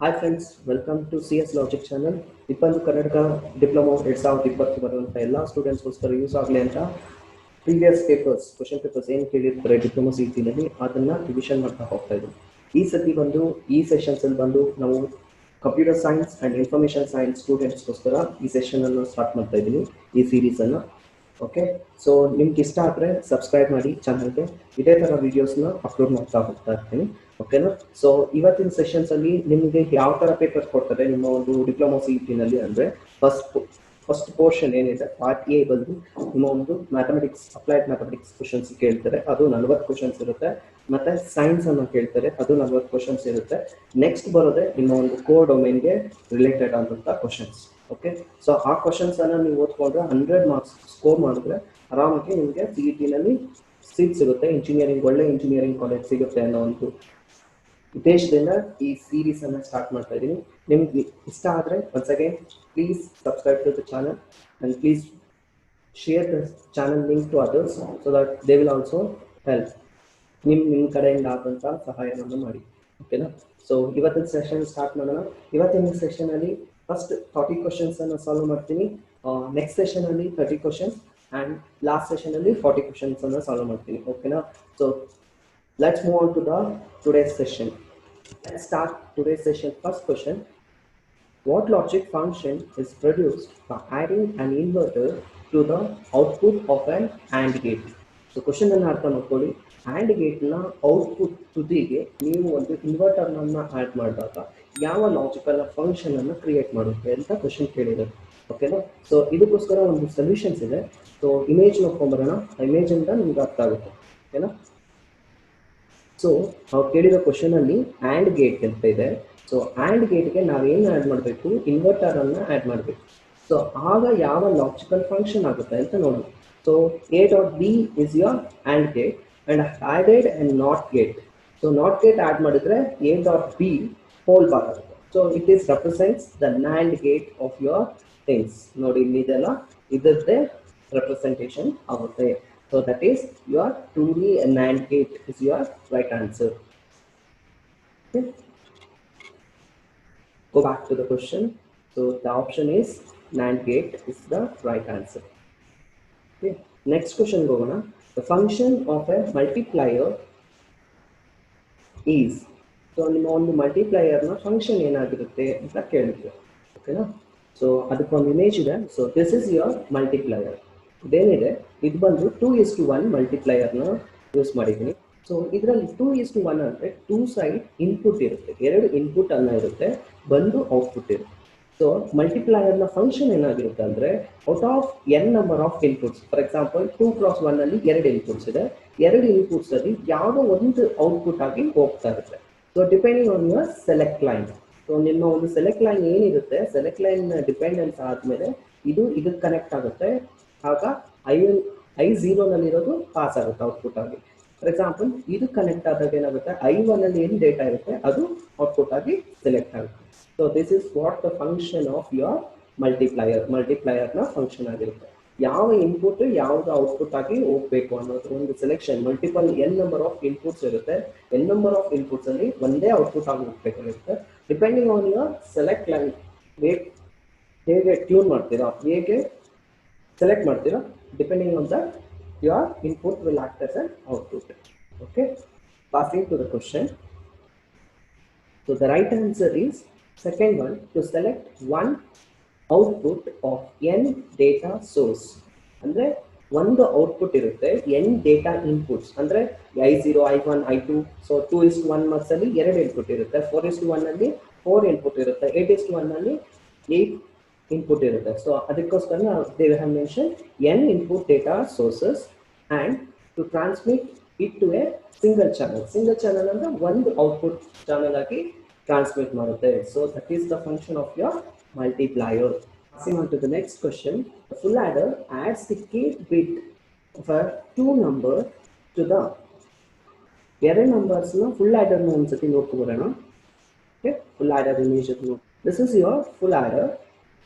Hi friends, welcome to CS Logic channel. ಇಪ್ಪತ್ತು Karnataka diploma 2020 ಬರುವಂಥ ಎಲ್ಲ ಸ್ಟೂಡೆಂಟ್ಸ್ಗೋಸ್ಕರ ಯೂಸ್ ಆಗಲಿ ಅಂತ ಪ್ರೀವಿಯಸ್ ಪೇಪರ್ಸ್ ಕ್ವಶನ್ ಪೇಪರ್ಸ್ ಏನು ಕೇಳಿರ್ತಾರೆ ಡಿಪ್ಲೊಮಾ ಸಿಟಿನಲ್ಲಿ ಅದನ್ನು ರಿವಿಷನ್ ಮಾಡ್ತಾ ಹೋಗ್ತಾ ಇದ್ದೀವಿ. ಈ ಸತಿ ಬಂದು ಈ ಸೆಷನ್ಸಲ್ಲಿ ಬಂದು ನಾವು computer science and information science ಸ್ಟೂಡೆಂಟ್ಸ್ಗೋಸ್ಕರ ಈ ಸೆಷನನ್ನು ಸ್ಟಾರ್ಟ್ ಮಾಡ್ತಾ ಇದ್ದೀನಿ ಈ ಸೀರೀಸನ್ನು. ಓಕೆ, ಸೊ ನಿಮ್ಗೆ ಇಷ್ಟ ಆದರೆ ಸಬ್ಸ್ಕ್ರೈಬ್ ಮಾಡಿ ಚಾನಲ್ಗೆ. ಇದೇ ಥರ ವೀಡಿಯೋಸ್ನ ಅಪ್ಲೋಡ್ ಮಾಡ್ತಾ ಹೋಗ್ತಾ ಇರ್ತೀನಿ. ಓಕೆನಾ? ಸೊ ಇವತ್ತಿನ ಸೆಷನ್ಸಲ್ಲಿ ನಿಮಗೆ ಯಾವ ಥರ ಪೇಪರ್ ಕೊಡ್ತಾರೆ ನಿಮ್ಮ ಒಂದು ಡಿಪ್ಲೊಮಾ ಸಿ ಇ ಟಿನಲ್ಲಿ ಅಂದರೆ ಫಸ್ಟ್ ಪೋರ್ಷನ್ ಏನಿದೆ ಪಾರ್ಟ್ ಎ ಬಂದು ನಿಮ್ಮ ಒಂದು ಮ್ಯಾಥಮೆಟಿಕ್ಸ್ ಅಪ್ಲೈಡ್ ಮ್ಯಾಥಮೆಟಿಕ್ಸ್ ಕ್ವಶನ್ಸ್ ಕೇಳ್ತಾರೆ, ಅದು 40 ಕ್ವಶನ್ಸ್ ಇರುತ್ತೆ. ಮತ್ತೆ ಸೈನ್ಸ್ ಅನ್ನು ಕೇಳ್ತಾರೆ, ಅದು 40 ಕ್ವಶನ್ಸ್ ಇರುತ್ತೆ. ನೆಕ್ಸ್ಟ್ ಬರೋದೆ ನಿಮ್ಮ ಒಂದು ಕೋರ್ ಡೊಮೈನ್ಗೆ ರಿಲೇಟೆಡ್ ಆದಂಥ ಕ್ವಶನ್ಸ್. ಓಕೆ, ಸೊ ಆ ಕ್ವಶನ್ಸ್ ಅನ್ನು ನೀವು ಓದ್ಕೊಂಡ್ರೆ 100 ಮಾರ್ಕ್ಸ್ ಸ್ಕೋರ್ ಮಾಡಿದ್ರೆ ಆರಾಮಾಗಿ ನಿಮಗೆ ಸಿ ಇ ಟಿನಲ್ಲಿ ಸೀಟ್ ಸಿಗುತ್ತೆ, ಇಂಜಿನಿಯರಿಂಗ್ ಒಳ್ಳೆ ಇಂಜಿನಿಯರಿಂಗ್ ಕಾಲೇಜ್ ಸಿಗುತ್ತೆ ಅನ್ನೋ ಒಂದು ಉದ್ದೇಶದಿಂದ ಈ ಸೀರೀಸ್ ಅನ್ನು ಸ್ಟಾರ್ಟ್ ಮಾಡ್ತಾ ಇದ್ದೀನಿ. ನಿಮ್ಗೆ ಇಷ್ಟ ಆದರೆ once again please subscribe to the channel and please share the channel link to others so that they will also help. ನಿಮ್ಮ ಕಡೆಯಿಂದ ಆದಂಥ ಸಹಾಯವನ್ನು ಮಾಡಿ. ಓಕೆನಾ? ಸೊ ಇವತ್ತಿನ ಸೆಷನ್ ಸ್ಟಾರ್ಟ್ ಮಾಡೋಣ. ಇವತ್ತಿನ ಸೆಷನಲ್ಲಿ ಫಸ್ಟ್ 40 ಕ್ವಶನ್ಸನ್ನು ಸಾಲ್ವ್ ಮಾಡ್ತೀನಿ. ನೆಕ್ಸ್ಟ್ ಸೆಷನಲ್ಲಿ 30 ಕ್ವಶನ್ಸ್ ಆ್ಯಂಡ್ ಲಾಸ್ಟ್ ಸೆಷನಲ್ಲಿ 40 ಕ್ವಶನ್ಸನ್ನು ಸಾಲ್ವ್ ಮಾಡ್ತೀನಿ. ಓಕೆನಾ? So let's move on to the today's session. Let's start today's session. First question: what logic function is produced by adding an inverter to the output of an AND gate? So question ಅನ್ನು ಅರ್ಥ ಮಾಡ್ಕೊಳ್ಳಿ. AND gate ನ output ತುದಿಗೆ ನೀವು ಒಂದು inverter ಅನ್ನು add ಮಾಡಿದಾಗ ಯಾವ ಲಾಜಿಕಲ್ ಫಂಕ್ಷನ್ ಅನ್ನು ಕ್ರಿಯೇಟ್ ಮಾಡುತ್ತೆ ಅಂತ ಕ್ವಶನ್ ಕೇಳಿದ್ದಾರೆ. ಓಕೆನಾ? ಸೊ ಇದಕ್ಕೋಸ್ಕರ ಒಂದು ಸೊಲ್ಯೂಷನ್ಸ್ ಇದೆ. ಸೊ ಇಮೇಜ್ ನೋಡ್ಕೊಂಡ್ಬರೋಣ, ಇಮೇಜ್ ಅಂತ ನಿಮ್ಗೆ ಅರ್ಥ ಆಗುತ್ತೆ. ಓಕೆನಾ? ಸೊ ನಾವು ಕೇಳಿರೋ ಕ್ವಶನ್ ಅಲ್ಲಿ ಆ್ಯಂಡ್ ಗೇಟ್ ಅಂತ ಇದೆ. ಸೊ ಆ್ಯಂಡ್ ಗೇಟ್ಗೆ ನಾವೇನು ಆ್ಯಡ್ ಮಾಡಬೇಕು? ಇನ್ವರ್ಟರ್ ಅನ್ನು ಆ್ಯಡ್ ಮಾಡಬೇಕು. ಸೊ ಆಗ ಯಾವ ಲಾಜಿಕಲ್ ಫಂಕ್ಷನ್ ಆಗುತ್ತೆ ಅಂತ ನೋಡೋಣ. So A dot B is your AND gate and added and NOT gate. So NOT gate add ಮಾಡಿದ್ರೆ A dot B whole bar ಆಗುತ್ತೆ. So it is represents the NAND gate of your things. ನೋಡಿ ಇಲ್ಲಿ ಇದೆಲ್ಲ ಇದರದ್ದೇ representation ಆಗುತ್ತೆ. So that is your 2D NAND gate is your right answer. Okay. Go back to the question. So the option is NAND gate is the right answer. Okay. Next question go on. The function of a multiplier is. So on the multiplier na function ಏನಾಗಿರುತ್ತೆ ಅಂತ ಕೇಳಿದ್ರು. ಓಕೆನಾ? So ಅದಕ್ಕೊಂದು image ಇದೆ. So this is your multiplier. ಇದೇನಿದೆ ಇದು ಬಂದು 2:1 ಮಲ್ಟಿಪ್ಲೈಯರ್ನ use ಮಾಡಿದ್ದೀನಿ. ಸೊ ಇದರಲ್ಲಿ 2:1 ಅಂದರೆ 2 ಸೈಡ್ ಇನ್ಪುಟ್ ಇರುತ್ತೆ, 2 ಇನ್ಪುಟ್ ಅನ್ನ ಇರುತ್ತೆ, ಬಂದು ಔಟ್ಪುಟ್ ಇರುತ್ತೆ. ಸೊ ಮಲ್ಟಿಪ್ಲೈಯರ್ನ ಫಂಕ್ಷನ್ ಏನಾಗಿರುತ್ತೆ ಅಂದರೆ out of N number of inputs, for example 2x1 ಅಲ್ಲಿ 2 ಇನ್ಪುಟ್ಸ್ ಇದೆ, 2 ಇನ್ಪುಟ್ಸ್ ಅಲ್ಲಿ ಯಾವುದೋ ಒಂದು ಔಟ್ಪುಟ್ ಆಗಿ ಹೋಗ್ತಾ ಇರುತ್ತೆ. So depending on your select line. So ನಿಮ್ಮ ಒಂದು ಸೆಲೆಕ್ಟ್ ಲೈನ್ ಏನಿರುತ್ತೆ, ಸೆಲೆಕ್ಟ್ ಲೈನ್ ಡಿಪೆಂಡೆನ್ಸ್ ಆದಮೇಲೆ ಇದಕ್ಕೆ ಕನೆಕ್ಟ್ ಆಗುತ್ತೆ. ಆಗ I0 ನಲ್ಲಿರೋದು ಪಾಸ್ ಆಗುತ್ತೆ ಔಟ್ಪುಟ್ ಆಗಿ. ಫಾರ್ ಎಕ್ಸಾಂಪಲ್ ಇದು ಕನೆಕ್ಟ್ ಆದಾಗ ಏನಾಗುತ್ತೆ, I1 ಅಲ್ಲಿ ಏನು ಡೇಟಾ ಇರುತ್ತೆ ಅದು ಔಟ್ಪುಟ್ ಆಗಿ ಸೆಲೆಕ್ಟ್ ಆಗುತ್ತೆ. So this is what the function of your ಮಲ್ಟಿಪ್ಲೈಯರ್ನ ಫಂಕ್ಷನ್ ಆಗಿರುತ್ತೆ. ಯಾವ ಇನ್ಪುಟ್ ಯಾವ್ದು ಔಟ್ಪುಟ್ ಆಗಿ ಹೋಗ್ಬೇಕು ಅನ್ನೋದು ಒಂದು selection. Multiple N number of inputs ಇರುತ್ತೆ, ಎನ್ ನಂಬರ್ ಆಫ್ ಇನ್ಪುಟ್ಸ್ ಅಲ್ಲಿ ಒಂದೇ ಔಟ್ಪುಟ್ ಆಗಿ ಹೋಗ್ಬೇಕಾಗಿರುತ್ತೆ. Depending on your select line ಹೇಗೆ ಟ್ಯೂನ್ ಮಾಡ್ತೀರಾ, ಹೇಗೆ select ಮಾಡ್ತೀರಾ, depending on that your input will act as an output. Okay, passing to the question. So the right answer is second one, to select one output of n data source. ಅಂದ್ರೆ ಒಂದು output ಇರುತ್ತೆ, n data inputs ಅಂದ್ರೆ I0, I1, I2. So 2:1 marks ಅಲ್ಲಿ 2 input ಇರುತ್ತೆ, 4:1 ಅಲ್ಲಿ 4 input ಇರುತ್ತೆ, 8:1 ಅಲ್ಲಿ 8 input ಇರುತ್ತೆ. ಸೊ ಅದಕ್ಕೋಸ್ಕರ they have mentioned n input data sources and to transmit it to a single channel. Single channel ಅಂದ್ರೆ ಒಂದು ಔಟ್ಪುಟ್ ಚಾನಲ್ ಆಗಿ ಟ್ರಾನ್ಸ್ಮಿಟ್ ಮಾಡುತ್ತೆ. So that is the function of your multiplier. Passing on to the next question. The full adder adds the kth bit of a 2 number to the ಎರಡು ನಂಬರ್ಸ್ನ full ಆಡರ್ನ ಒಂದ್ಸತಿ ನೋಡ್ಕೊಬರೋಣ. Okay, full adder image. This is your full adder.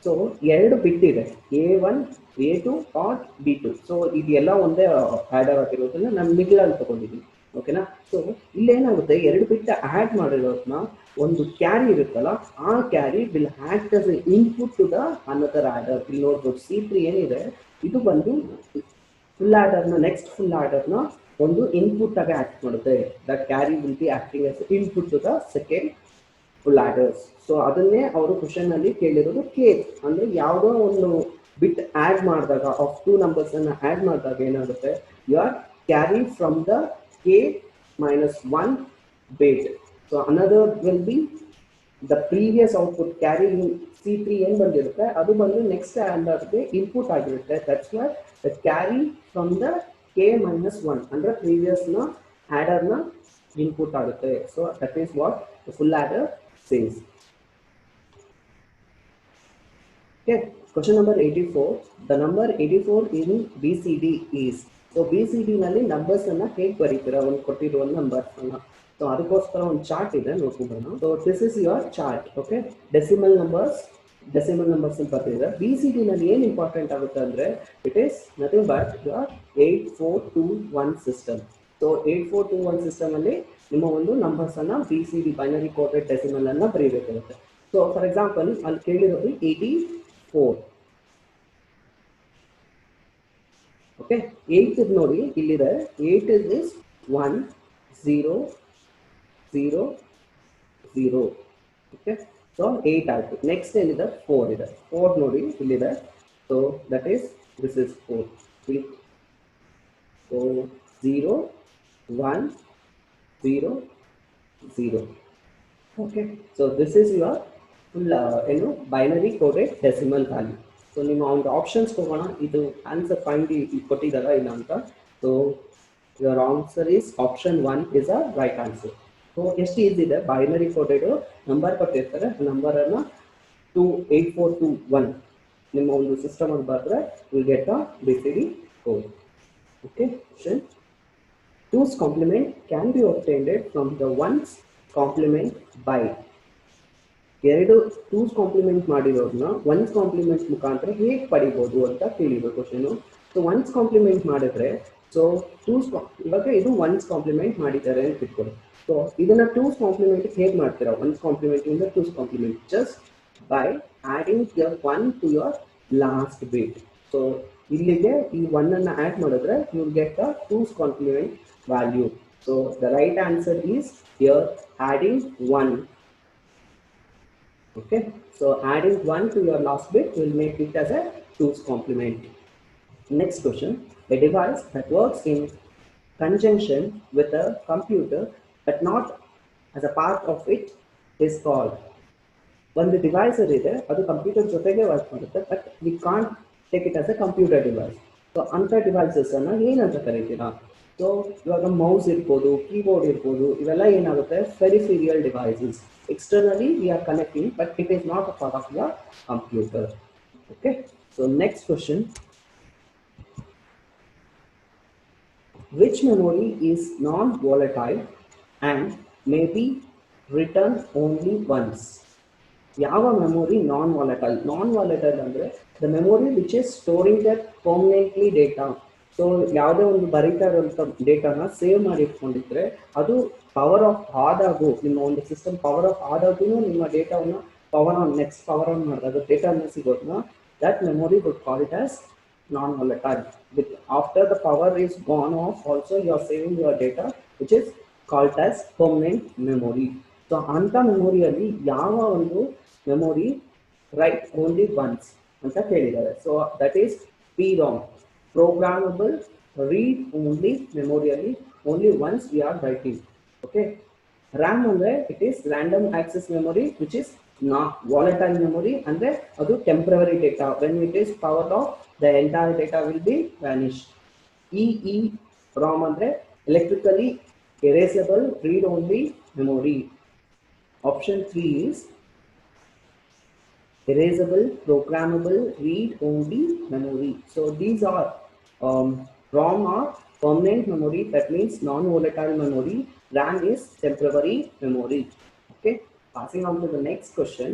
So 2 bit ಇದೆ, A1, A2 R B2. So ಇದೆಲ್ಲ ಒಂದೇ adder ಆಗಿರೋದ್ರಿಂದ ನಾನು middle ಅಲ್ಲಿ ತಗೊಂಡಿದ್ದೀನಿ. ಓಕೆನಾ? ಸೊ ಇಲ್ಲೇನಾಗುತ್ತೆ, 2 ಬಿಟ್ ಆ್ಯಡ್ ಮಾಡಿರೋದನ್ನ ಒಂದು ಕ್ಯಾರಿ ಇರುತ್ತಲ್ಲ, ಆ carry will act as a input to the another adder. ಇಲ್ಲಿ ನೋಡ್ಬೋದು C3 ಏನಿದೆ ಇದು ಬಂದು ಫುಲ್ ಆಡರ್ನ ನೆಕ್ಸ್ಟ್ ಫುಲ್ ಆಡರ್ನ ಒಂದು ಇನ್ಪುಟ್ ಆಗಿ ಆಕ್ಟ್ ಮಾಡುತ್ತೆ. That carry will be acting as input to the second full adders. So ಅದನ್ನೇ ಅವರು ಕ್ವಶನ್ ಅಲ್ಲಿ ಕೇಳಿರೋದು. ಕೇತ್ ಅಂದ್ರೆ ಯಾವುದೋ ಒಂದು ಬಿಟ್ ಆಡ್ ಮಾಡಿದಾಗ ಆಫ್ ಟೂ ನಂಬರ್ಸ್ ಅನ್ನ ಆಡ್ ಮಾಡಿದಾಗ ಏನಾಗುತ್ತೆ, you are carry from the k minus 1 bit. So another will be the previous output carry in C3 ಏನು ಬಂದಿರುತ್ತೆ ಅದು ಬಂದು ನೆಕ್ಸ್ಟ್ ಆಡರ್ಗೆ ಇನ್ಪುಟ್ ಆಗಿರುತ್ತೆ. That's why the carry from the k minus 1 ಅಂದ್ರೆ previous ನ ಆಡರ್ ನ ಇನ್ಪುಟ್ ಆಗುತ್ತೆ. So that is what the full order says. Okay, question number 84. The number 84 in BCD is. So BCD ನಲ್ಲಿ numbers ಅನ್ನ ಹೇಗೆ ಬರೀತೀರಾ, ಒಂದು ಕೊಟ್ಟಿರುವ ನಂಬರ್ ಅನ್ನ. ಸೊ ಅದಕ್ಕೋಸ್ಕರ ಒಂದು ಚಾರ್ಟ್ ಇದೆ ನೋಡ್ಕೊಂಡು. So this is your chart. Okay, decimal numbers ಬರ್ತಿದೆ. BCD ನಲ್ಲಿ ಏನು ಇಂಪಾರ್ಟೆಂಟ್ ಆಗುತ್ತೆ ಅಂದ್ರೆ it is nothing but your 8421 system. So 8421 system ಅಲ್ಲಿ ನಿಮ್ಮ ಒಂದು ನಂಬರ್ಸ್ ಅನ್ನ BCD ಬೈನರಿ ಕೋಡೆಡ್ ಡೆಸಿಮಲ್ ಅನ್ನ ಬರೀಬೇಕಾಗುತ್ತೆ. ಸೊ ಫಾರ್ ಎಕ್ಸಾಂಪಲ್ ಅಲ್ಲಿ ಕೇಳಿರೋದು 84. ಓಕೆ, 8 ನೋಡಿ ಇಲ್ಲಿದೆ. 8 is 1 0 0 0. ಓಕೆ, ಸೊ 8 ಆಯ್ತು. ನೆಕ್ಸ್ಟ್ ಏನಿದೆ 4 ಇದೆ. 4 ನೋಡಿ ಇಲ್ಲಿದೆ. So that is this is 4. So 0 1 0 0. Okay, so this is your full ಏನು binary coded decimal value. So ನಿಮ್ಮ ಒಂದು ಆಪ್ಷನ್ಸ್ ಹೋಗೋಣ. ಇದು ಆನ್ಸರ್ ಫೈಂಡ್ ಕೊಟ್ಟಿದ್ದಾರಾ ಇಲ್ಲ ಅಂತ. So your answer is option 1 is a right answer. So ಎಷ್ಟು ಈಸಿ ಇದೆ, binary coded number ಕೊಟ್ಟಿರ್ತಾರೆ, ನಂಬರನ್ನು 28421 ನಿಮ್ಮ ಒಂದು ಸಿಸ್ಟಮ್ ಅಲ್ಲಿ ಬರೆದ್ರೆ will get a BCD code. Okay, question 2's complement can be obtained from the 1's complement by. ಎರಡು 2's compliment ಮಾಡಿರೋದನ್ನ 1's ಕಾಂಪ್ಲಿಮೆಂಟ್ ಮುಖಾಂತರ ಹೇಗೆ ಪಡಿಬೋದು ಅಂತ ಕೇಳಿದ್ರು ಕ್ವಶನ್. ಸೊ 1's ಕಾಂಪ್ಲಿಮೆಂಟ್ ಮಾಡಿದ್ರೆ, ಸೊ 2's ಇವಾಗ ಇದು 1's ಕಾಂಪ್ಲಿಮೆಂಟ್ ಮಾಡಿದ್ದಾರೆ ಅಂತ ಇಟ್ಕೊಳ್ಳಿ. ಸೊ ಇದನ್ನ 2's ಕಾಂಪ್ಲಿಮೆಂಟ್ ಹೇಗೆ ಮಾಡ್ತೀರಾ, 1's ಕಾಂಪ್ಲಿಮೆಂಟ್ ಇಂದ 2's complement just by adding the 1 to your last bit. So ಇಲ್ಲಿಗೆ ಈ 1 ಅನ್ನ ಆಡ್ ಮಾಡಿದ್ರೆ you will get the 2's complement value. So the right answer is here adding 1. Okay, so adding 1 to your last bit will make it as a 2's complement. Next question, a device that works in conjunction with a computer but not as a part of it is called. ಒಂದು device ಇದೆ, ಅದು computer ಜೊತೆಗೆ work ಮಾಡುತ್ತೆ, but we can't take it as a computer device. So ಅಂಥ devices ಅನ್ನ ಏನಂತ ಕರಿತೀರಾ? So ಇವಾಗ mouse ಇರ್ಬೋದು, ಕೀಬೋರ್ಡ್ ಇರ್ಬೋದು, ಇವೆಲ್ಲ ಏನಾಗುತ್ತೆ ಪೆರಿಫೆರಿಯಲ್ devices. Externally we are connecting, but it is not a part of your computer. Okay, so next question, which memory is non-volatile and may be written only once? ಯಾವ memory ನಾನ್ volatile? ನಾನ್ volatile ಅಂದ್ರೆ the memory which is storing that permanently data. So ಯಾವುದೇ ಒಂದು ಬರೀತಾ ಇರುವಂಥ ಡೇಟಾನ save ಮಾಡಿ ಇಟ್ಕೊಂಡಿದ್ರೆ ಅದು power of ಆದಾಗೂ, ನಿಮ್ಮ ಒಂದು ಸಿಸ್ಟಮ್ ಪವರ್ ಆಫ್ ಆದಾಗೂ ನಿಮ್ಮ ಡೇಟಾವನ್ನು power on next power on ಮಾಡಿದಾಗ ಡೇಟಾನ ಸಿಗೋದನ್ನ that memory would call it as non volatile. With after the power is gone off also you are saving your data which is called as permanent memory. So ಅಂಥ ಮೆಮೊರಿಯಲ್ಲಿ ಯಾವ ಒಂದು memory right only once ಅಂತ ಕೇಳಿದ್ದಾರೆ. So that is PROM, programmable read only memory, only once we are writing. Okay, RAM andre it is random access memory which is not volatile memory, and adu temporary data, when it is powered off the entire data will be vanished. EEPROM andre electrically erasable read only memory. Option 3 is erasable programmable read only memory. So these are ROM are permanent memory, that means non-volatile memory. RAM is temporary memory. Okay, passing on to the next question.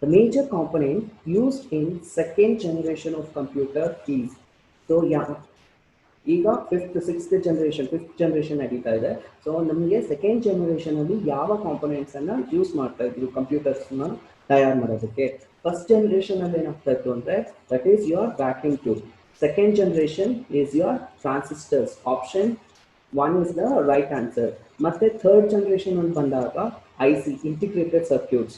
The major component used in second generation of computer is. So yeah, ಈಗ fifth generation ನಡೀತಾ ಇದೆ. So ನಮಗೆ second generation ಅಲ್ಲಿ ಯಾವ components ಅನ್ನ use ಮಾಡ್ತಾ ಇದ್ರು computers ನ ತಯಾರು ಮಾಡೋದಕ್ಕೆ? ಫಸ್ಟ್ ಜನರೇಷನ್ ಅಲ್ಲಿ ಏನಾಗ್ತಾ ಇತ್ತು ಅಂದ್ರೆ that is your vacuum tube. Second generation is your transistors. Option 1 is the right answer. ಮತ್ತೆ ಥರ್ಡ್ ಜನರೇಷನ್ ಅಲ್ಲಿ ಬಂದಾಗ IC integrated circuits.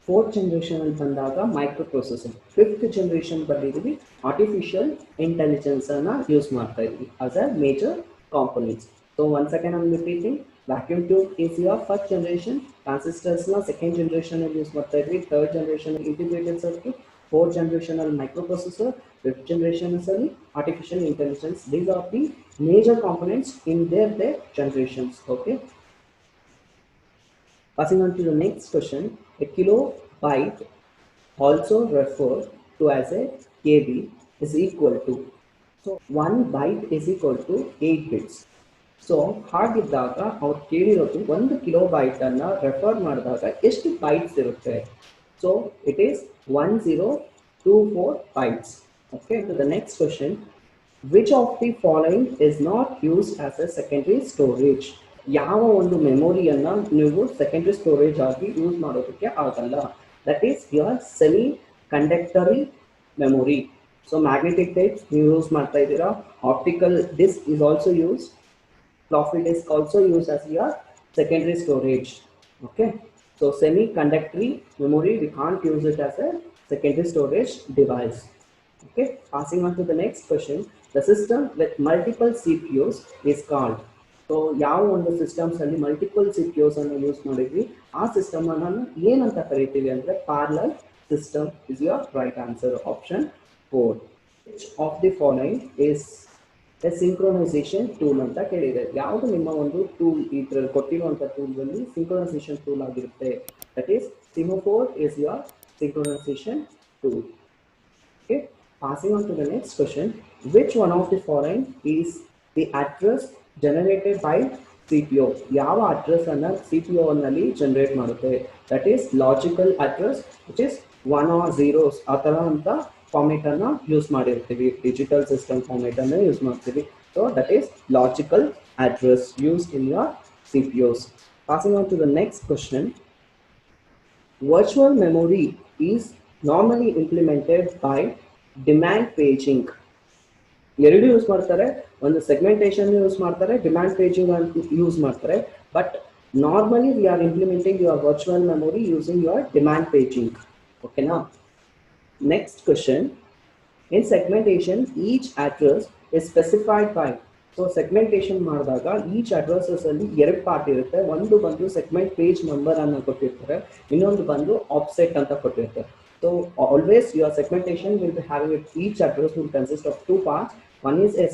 Fourth generation ಅಲ್ಲಿ ಬಂದಾಗ ಮೈಕ್ರೋ ಪ್ರೊಸೆಸರ್. ಫಿಫ್ತ್ ಜನರೇಷನ್ ಬಂದಿದ್ದೀವಿ ಆರ್ಟಿಫಿಷಿಯಲ್ ಇಂಟೆಲಿಜೆನ್ಸ್ ಅನ್ನ ಯೂಸ್ ಮಾಡ್ತಾ ಇದ್ವಿ as a major components. So once again I am repeating, vacuum tube is your first generation, transistors ನ second generation ಅಲ್ಲಿ use ಮಾಡ್ತಾ ಇದ್ವಿ, third generation integrated circuit, fourth generation microprocessor, fifth generation is artificial intelligence. These are the major components in their generations. Okay, passing on to the next question. A kilobyte, also referred to as a KB, is equal to, so 1 byte is equal to 8 bits. So ಹಾಗಿದ್ದಾಗ ಅವ್ರು ಕೇಳಿರೋದು 1 kilobyte ಅನ್ನ refer ಮಾಡಿದಾಗ ಎಷ್ಟು bites ಇರುತ್ತೆ? So it is 1024 bytes. Okay, to the next question. Which of the following is not used as a secondary storage? ಯಾವ ಒಂದು ಮೆಮೊರಿಯನ್ನ ನೀವು secondary storage ಆಗಿ ಯೂಸ್ ಮಾಡೋದಕ್ಕೆ ಆಗಲ್ಲ? That is your semiconductor memory. So magnetic tape ನೀವು use ಮಾಡ್ತಾ ಇದ್ದೀರಾ, optical disk is also used, floppy disk also used as your secondary storage. Okay, so semi-conductory memory, we can't use it as a secondary storage device. Okay, passing on to the next question. The system with multiple CPUs is called. So ಯಾವ ಒಂದು systems ಅಲ್ಲಿ multiple CPUs ಅನ್ನು use ಮಾಡಿದ್ವಿ ಆ system ಅನ್ನು ಏನಂತ ಕರಿತೀವಿ ಅಂದ್ರೆ parallel system is your right answer. Option 4. Which of the following is a synchronization tool ಅಂತ ಕೇಳಿದೆ? ಯಾವುದು ನಿಮ್ಮ ಒಂದು ಟೂಲ್ ಇದರಲ್ಲಿ ಕೊಟ್ಟಿರುವಂತ ಟೂಲ್ ಅಲ್ಲಿ ಸಿಂಕ್ರೊನೈಸೇಷನ್ ಟೂಲ್ ಆಗಿರುತ್ತೆ? That is Semaphore is your synchronization tool. Okay, passing on to the next question. Which one of the following is the address generated by CPU? ಯಾವ address ಅನ್ನ CPU ನಲ್ಲಿ generate ಮಾಡುತ್ತೆ? That is logical address, which is 1 or 0 ಆ ತರ ಅಂತ format ಅನ್ನ use ಮಾಡಿರ್ತೀವಿ, digital system format ಅನ್ನ ಯೂಸ್ ಮಾಡ್ತೀವಿ. So that is logical address used in your CPUs. Passing on to the next question. Virtual memory is normally implemented by demand paging. ಎರಡು use ಮಾಡ್ತಾರೆ, ಒಂದು ಸೆಗ್ಮೆಂಟೇಷನ್ ಯೂಸ್ ಮಾಡ್ತಾರೆ, demand paging use ಮಾಡ್ತಾರೆ. But normally we are implementing your virtual memory using your demand paging. ಓಕೆನಾ? Next question. In segmentation, each address is specified by. So segmentation ಮಾಡಿದಾಗ each addresses ಅಲ್ಲಿ ಎರಡು part ಇರುತ್ತೆ. ಒಂದು ಬಂದು segment page number ಅನ್ನು ಕೊಟ್ಟಿರ್ತಾರೆ, ಇನ್ನೊಂದು ಬಂದು ಆಫ್ಸೆಟ್ ಅಂತ ಕೊಟ್ಟಿರ್ತಾರೆ. So always your segmentation will be having it, each address will consist of two parts. One is a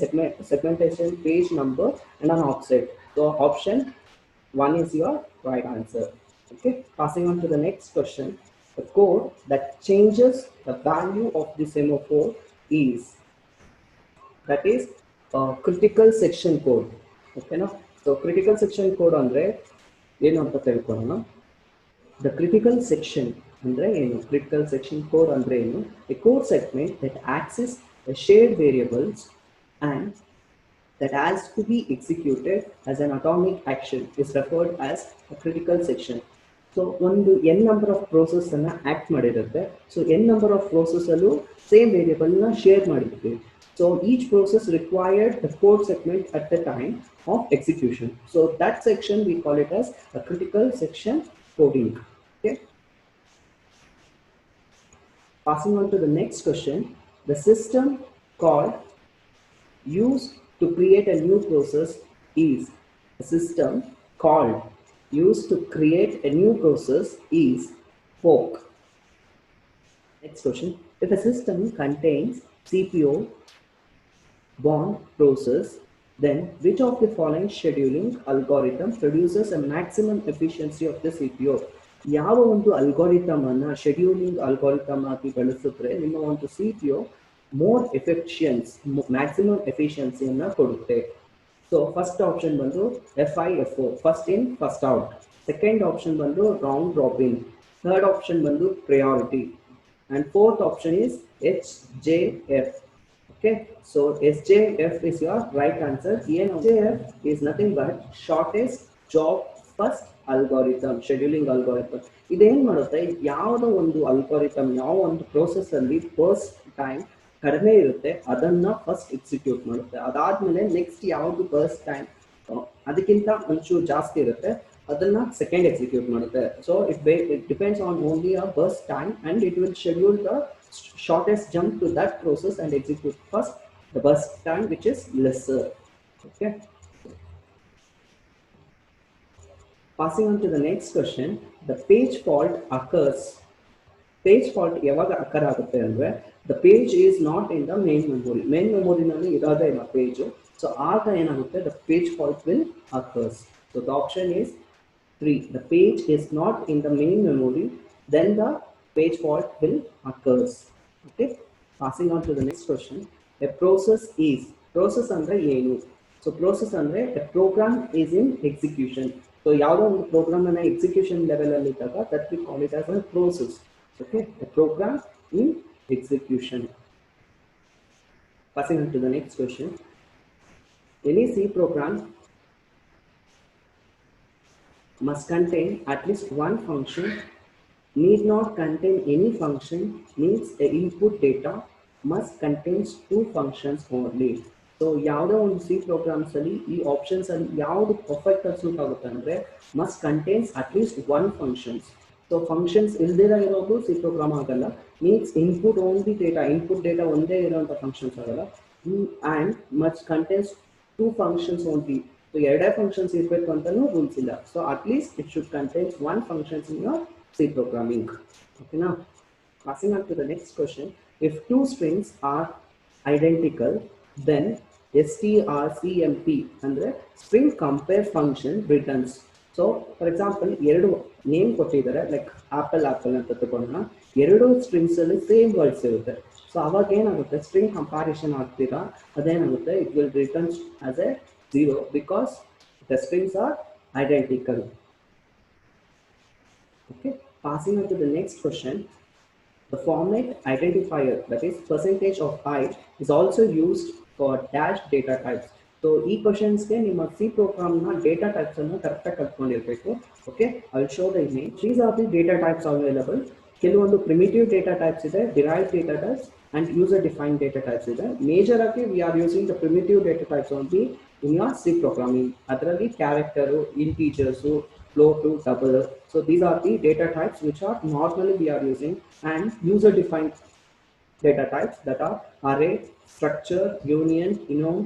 segmentation page number and an offset. So option 1 is your right answer. Okay, passing on to the next question. The code that changes the value of the semaphore is, that is critical section code. Okay na? So critical section code andre ಏನು ಅಂತ ತಿಳ್ಕೊಳ್ಳೋಣ. The critical section andre ಏನು? Critical section code andre ಏನು? A code segment that access the shared variables and that has to be executed as an atomic action is referred as a critical section. So ಒಂದು n number of process ಅನ್ನ act ಮಾಡಿರುತ್ತೆ. So n number of process ಅಲ್ಲೂ same variable ನ share ಮಾಡಿರ್ತೀವಿ. So each process required the code segment at the time of execution. So that section we call it as a critical section coding. Okay, passing on to the next question. The system called used to create a new process is, a system called used to create a new process is fork. Next question. If a system contains CPU born process, then which of the following scheduling algorithm produces a maximum efficiency of the CPU? ಯಾವ ಒಂದು algorithm ಅನ್ನ scheduling algorithm ಆಗಿ ಬಳಸಿದ್ರೆ ನಿಮ್ಮ ಒಂದು CPU more Ephesians, maximum ಎಫಿಷಿಯನ್ಸಿಯನ್ನ ಕೊಡುತ್ತೆ? So first option ಬಂದು FIFO, first in first out. Second option ಬಂದು ರೌಂಡ್ ರಾಬಿನ್. ಥರ್ಡ್ ಆಪ್ಷನ್ ಬಂದು priority. And fourth option is HJF. Okay, so SJF is your right answer. SJF is nothing but shortest job first algorithm, scheduling algorithm. ಇದೇನ್ ಮಾಡುತ್ತೆ, ಯಾವುದೋ ಒಂದು algorithm ಯಾವ ಒಂದು process ಅಲ್ಲಿ first time ಕಡಿಮೆ ಇರುತ್ತೆ ಅದನ್ನ ಫಸ್ಟ್ ಎಕ್ಸಿಕ್ಯೂಟ್ ಮಾಡುತ್ತೆ. ಅದಾದ್ಮೇಲೆ ನೆಕ್ಸ್ಟ್ ಯಾವುದು ಫಸ್ಟ್ ಟೈಮ್ ಅದಕ್ಕಿಂತ ಒಂಚೂರು ಜಾಸ್ತಿ ಇರುತ್ತೆ ಅದನ್ನ ಸೆಕೆಂಡ್ ಎಕ್ಸಿಕ್ಯೂಟ್ ಮಾಡುತ್ತೆ. So it depends on only a first time and it will schedule the shortest jump to that process and execute first the burst time which is lesser. Okay, passing on to the next question. The page fault occurs. Page fault yavaga occur agutte andre the page is not in the main memory nalli irada illa page, so aga enagutte the page fault will occurs. So the option is 3. The page is not in the main memory, then the page fault will occurs. Okay, passing on to the next question. A process is andre enu? So process andre a program is in execution. So yavado ಒಂದು program na execution level alli ittaga that we call it as a process. Okay, a program in execution. Passing on to the next question. Any C program must contain at least one function, need not contain any function, means the input data must contain two functions only. So ಯಾವುದೇ ಒಂದು C programmes ಅಲ್ಲಿ ಈ options ಅಲ್ಲಿ ಯಾವುದು perfect ಆಗಿ suit ಆಗುತ್ತೆ ಅಂದ್ರೆ must contains at least one functions. So functions ಇಲ್ದಿರ ಇರೋದು ಸಿ ಪ್ರೋಗ್ರಾಮ್ ಆಗಲ್ಲ. Means input only input data ಒಂದೇ ಇರುವಂತ ಫಂಕ್ಷನ್ಸ್ ಆಗಲ್ಲ. And must contains two functions only. So ಎರಡೇ ಫಂಕ್ಷನ್ಸ್ ಇರಬೇಕು ಅಂತಾನೂ ರೂಲ್ಸ್ ಇಲ್ಲ. So at least it should contains one functions in your C programming. Okay, now passing on to the next question. If two strings are identical, then strcmp andre string compare function returns. So for example ಎರಡು name ಕೊಟ್ಟಿದ್ದಾರೆ like apple ಅಂತ ತಗೊಂಡ್ರೆ ಎರಡು strings ಅಲ್ಲಿ same words ಇರುತ್ತೆ. So ಅವಾಗ ಏನಾಗುತ್ತೆ string comparison ಆಗ್ತೀರಾ ಅದೇನಾಗುತ್ತೆ it will returns as A 0 because the strings are identical. Okay, passing on to the next question. The format identifier, that is percentage of I, is also used for dash data types. So ಈ questions ಗೆ ನಿಮ್ಮ C program ನ data types ಅನ್ನು correct ಆಗಿ ಕಲ್ತ್ಕೊಂಡಿರಬೇಕು. Okay, I will show the image. These are the data types available. ಕೆಲವೊಂದು primitive data types ಇದೆ, derived data types and user defined data types ಇದೆ. Major ಆಗಿ we are using the primitive data types only in your C programming. ಅದರಲ್ಲಿ character, integers, float, double. So these are the data types which are normally we are using, and user defined data types that are array, structure, union, enum.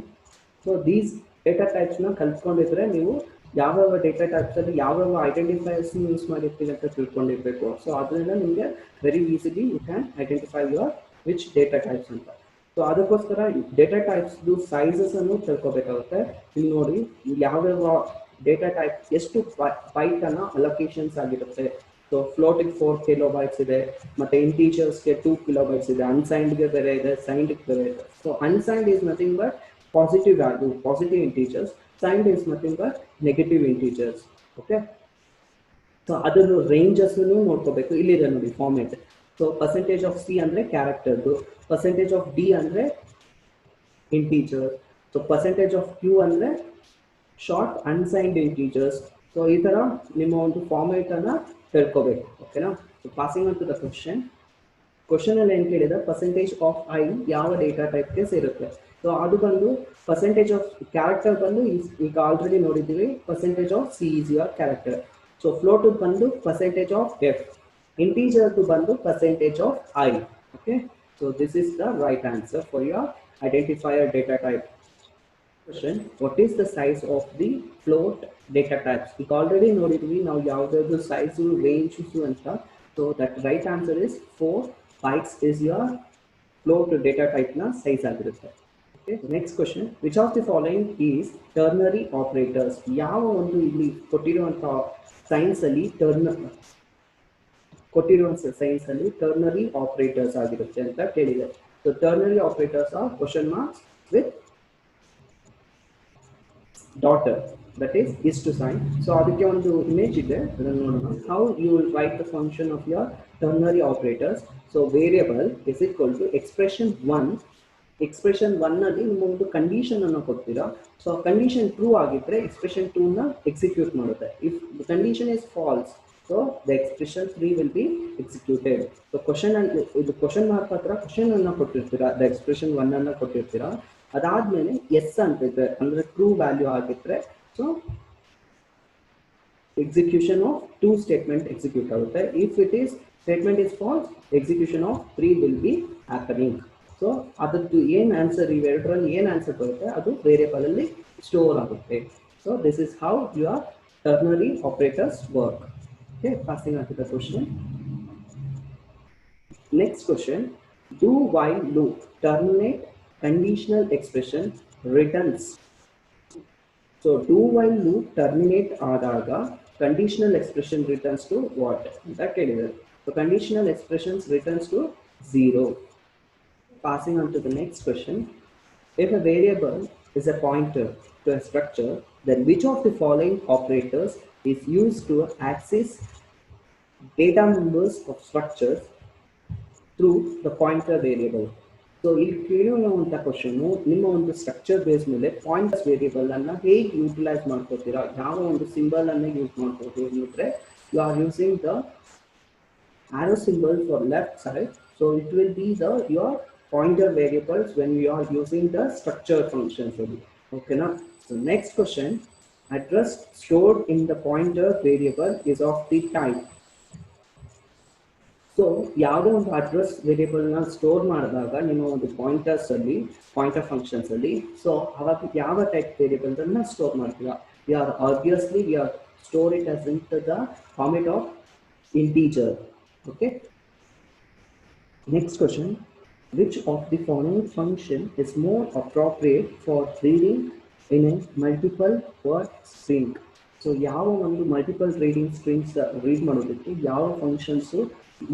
So these data types na kalತ್ಕೊಂಡಿದ್ರೆ ನೀವು ಯಾವ data types ಅಲ್ಲಿ ಯಾವ identifiers use ಮಾಡಿರ್ತೀವಿ ಅಂತ ತಿಳ್ಕೊಂಡಿರ್ಬೇಕು. So ಅದರಿಂದ ನಿಮಗೆ very easily you can identify your which data types ಅಂತ. So ಅದಕ್ಕೋಸ್ಕರ ಡೇಟಾ ಟೈಪ್ಸ್ ಸೈಜಸ್ ಅನ್ನು ತಿಳ್ಕೊಬೇಕಾಗುತ್ತೆ. ಇಲ್ಲಿ ನೋಡಿ ಯಾವ್ಯಾವ ಡೇಟಾ ಟೈಪ್ ಎಷ್ಟು ಬೈಟ್ ಅನ್ನ ಅಲೋಕೇಶನ್ಸ್ ಆಗಿರುತ್ತೆ. ಸೊ ಫ್ಲೋಟಿಗೆ 4 kilobytes ಇದೆ, ಮತ್ತೆ ಇಂಟೀಜರ್ಸ್ಗೆ 2 kilobytes ಇದೆ, ಅನ್ಸೈನ್ಡ್ಗೆ ಬೇರೆ ಇದೆ, ಸೈನ್ಡ್ಗೆ ಬೇರೆ ಇದೆ. So unsigned is nothing but positive value, positive integers. Signed is nothing but negative integers. Okay, so ಅದನ್ನು ರೇಂಜಸ್ ನೋಡ್ಕೋಬೇಕು. ಇಲ್ಲಿದೆ ನೋಡಿ format. So percentage of c ಅಂದ್ರೆ ಕ್ಯಾರೆಕ್ಟರ್ದು, ಪರ್ಸೆಂಟೇಜ್ ಆಫ್ ಡಿ ಅಂದ್ರೆ integer, so percentage of q ಅಂದ್ರೆ short unsigned integers. So ಈ ತರ ನಿಮ್ಮ ಒಂದು ಫಾರ್ಮೇಟ್ ಅನ್ನ ತಿಳ್ಕೋಬೇಕು. ಓಕೆನಾ. So passing on to the question ಅಲ್ಲಿ ಏನ್ ಕೇಳಿದ್ರೆ ಪರ್ಸೆಂಟೇಜ್ ಆಫ್ ಐ ಯಾವ ಡೇಟಾ ಟೈಪ್ಗೆ ಸೇರುತ್ತೆ. ಸೊ ಅದು ಬಂದು ಪರ್ಸೆಂಟೇಜ್ ಆಫ್ ಕ್ಯಾರೆಕ್ಟರ್ ಬಂದು ಈಗ ಆಲ್ರೆಡಿ ನೋಡಿದ್ದೀವಿ, percentage of C is your character. So float ಬಂದು ಪರ್ಸೆಂಟೇಜ್ ಆಫ್ ಎಫ್, ಇಂಟೀಜರ್ ಬಂದು percentage of I. Okay, so this is the right answer for your identifier data type. Question: what is the size of the float data types? We already ನೋಡಿದ್ವಿ ನಾವು ಯಾವ್ದಾದ್ರು size range ಅಂತ. So that right answer is 4 bytes is your float data type ನ size ಆಗಿರುತ್ತೆ. Okay, next question: which of the following is ternary operators? ಯಾವ ಒಂದು ಇಲ್ಲಿ ಕೊಟ್ಟಿರುವಂತ science ಅಲ್ಲಿ ternary operators ಆಗಿರುತ್ತೆ ಅಂತ ಕೇಳಿದೆ. So ternary operators are question marks with daughter, that is to sign. So ಅದಕ್ಕೆ ಒಂದು ಇಮೇಜ್ ಇದೆ, ಅದನ್ನು ನೋಡೋಣ. How you will write the function of your ternary operators. So variable is equal to expression 1 expression 1 ಅಲ್ಲಿ ನಿಮ್ಮ ಒಂದು condition ಅನ್ನು ಕೊಡ್ತೀರಾ. ಸೊ ಕಂಡೀಷನ್ ಟ್ರೂ ಆಗಿದ್ರೆ ಎಕ್ಸ್ಪ್ರೆಷನ್ 2 ನ ಎಕ್ಸಿಕ್ಯೂಟ್ ಮಾಡುತ್ತೆ. If the condition is false, so the expression 3 will be executed. So question ಇದು question mark ಹತ್ರ ಕ್ವಶನ್ ಅನ್ನ ಕೊಟ್ಟಿರ್ತೀರಾ, ದ ಎಕ್ಸ್ಪ್ರೆಷನ್ 1 ಅನ್ನ ಕೊಟ್ಟಿರ್ತೀರಾ. ಅದಾದ್ಮೇಲೆ ಎಸ್ ಅಂತಿದ್ರೆ ಅಂದ್ರೆ ಟ್ರೂ ವ್ಯಾಲ್ಯೂ ಆಗಿದ್ರೆ so execution of 2 statement execute ಆಗುತ್ತೆ. If it is statement is false, execution of 3 will be happening. So ಅದಕ್ಕೆ ಏನು ಆನ್ಸರ್ ಇವೆರಡರಲ್ಲಿ ಏನು ಆನ್ಸರ್ ಬರುತ್ತೆ ಅದು ವೇರಿಯಬಲ್ ಅಲ್ಲಿ ಸ್ಟೋರ್ ಆಗುತ್ತೆ. So this is how your ternary operators work. Okay, passing on to the question. Next question, do while loop terminate conditional expression returns. So do while loop terminate ಆದಾಗ conditional expression returns to what? That ಹೇಳಿದ್ದಾರೆ. So conditional expressions returns to 0. Passing on to the next question. If a variable is a pointer to a structure, then which of the following operators is used to access data members of structures through the pointer variable? So ಇಲ್ಲಿ ಕೇಳುವಂಥ question ನಿಮ್ಮ ಒಂದು structure base ಮೇಲೆ pointers variable ಅನ್ನ ಹೇಗೆ utilise ಮಾಡ್ಕೋತೀರಾ, ಯಾವ ಒಂದು symbol ಅನ್ನ ಯೂಸ್ ಮಾಡ್ಕೋತೀವಿ ಅಂದ್ರೆ you are using the arrow symbol for left side. So it will be the your pointer variables when you are using the structure functions ಅಲ್ಲಿ. ಓಕೆನಾ? So next question, address stored in the pointer variable is of the type. So ಯಾವುದೋ ಒಂದು address ವೇರಿಯಬಲ್ನ store ಮಾಡಿದಾಗ ನಿಮ್ಮ ಒಂದು pointer functions ಅಲ್ಲಿ so ಅವಾಗ ಯಾವ ಟೈಪ್ ವೇರಿಯಬಲ್ ಅನ್ನ ಸ್ಟೋರ್ ಮಾಡ್ತೀರಾ? We are obviously we are store it as in the format of integer. Okay, next question, which of the following function is more appropriate for reading in a multiple word string? So ಯಾವ ಒಂದು multiple reading strings read ಮಾಡೋದಕ್ಕೆ ಯಾವ functions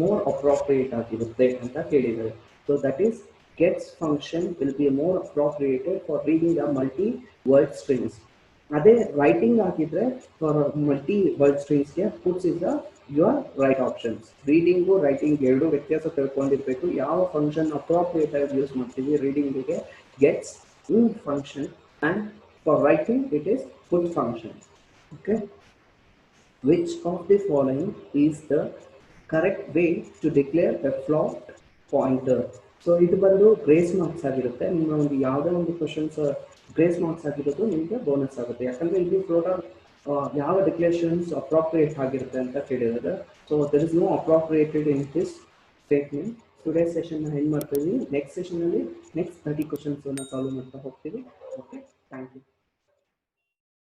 more appropriate ಆಗಿರುತ್ತೆ ಅಂತ ಕೇಳಿದ್ದಾರೆ. So that is gets function will be more appropriate for reading the multi word strings. ಅದೇ writing ಆಗಿದ್ರೆ for multi word strings ಗೆ puts is the your right options. Reading writing ಎರಡು ವ್ಯತ್ಯಾಸ ತಿಳ್ಕೊಂಡಿರ್ಬೇಕು. ಯಾವ function appropriate ಆಗಿ ಯೂಸ್ ಮಾಡ್ತೀವಿ reading ಗೆ gets in function and for writing it is put function. Okay, which of the following is the correct way to declare a float pointer? So ಇದು ಬಂದು grace marks ಆಗಿರುತ್ತೆ. ನಿಮ್ಮ ಒಂದು ಯಾವುದೇ ಒಂದು ಕ್ವಶನ್ಸ್ ಗ್ರೇಸ್ ಮಾರ್ಕ್ಸ್ ಆಗಿರೋದು ನಿಮಗೆ ಬೋನಸ್ ಆಗುತ್ತೆ. ಯಾಕಂದ್ರೆ ಇಲ್ಲಿ ಟೋಟಲ್ ಯಾವ ಡಿಕ್ಲೇರೇಷನ್ಸ್ ಅಪ್ರೋಪ್ರಿಯೇಟ್ ಆಗಿರುತ್ತೆ ಅಂತ ಕೇಳಿದ್ದಾರೆ. So there is no appropriated in this statement. Today session ಹೆಂಗೆ ಮಾಡ್ತೀವಿ, ನೆಕ್ಸ್ಟ್ ಸೆಷನ್ ಅಲ್ಲಿ ನೆಕ್ಸ್ಟ್ 30 ಕ್ವಶನ್ಸ್ ಸಾಲ್ವ್ ಮಾಡ್ತಾ ಹೋಗ್ತೀವಿ. Okay, thank you.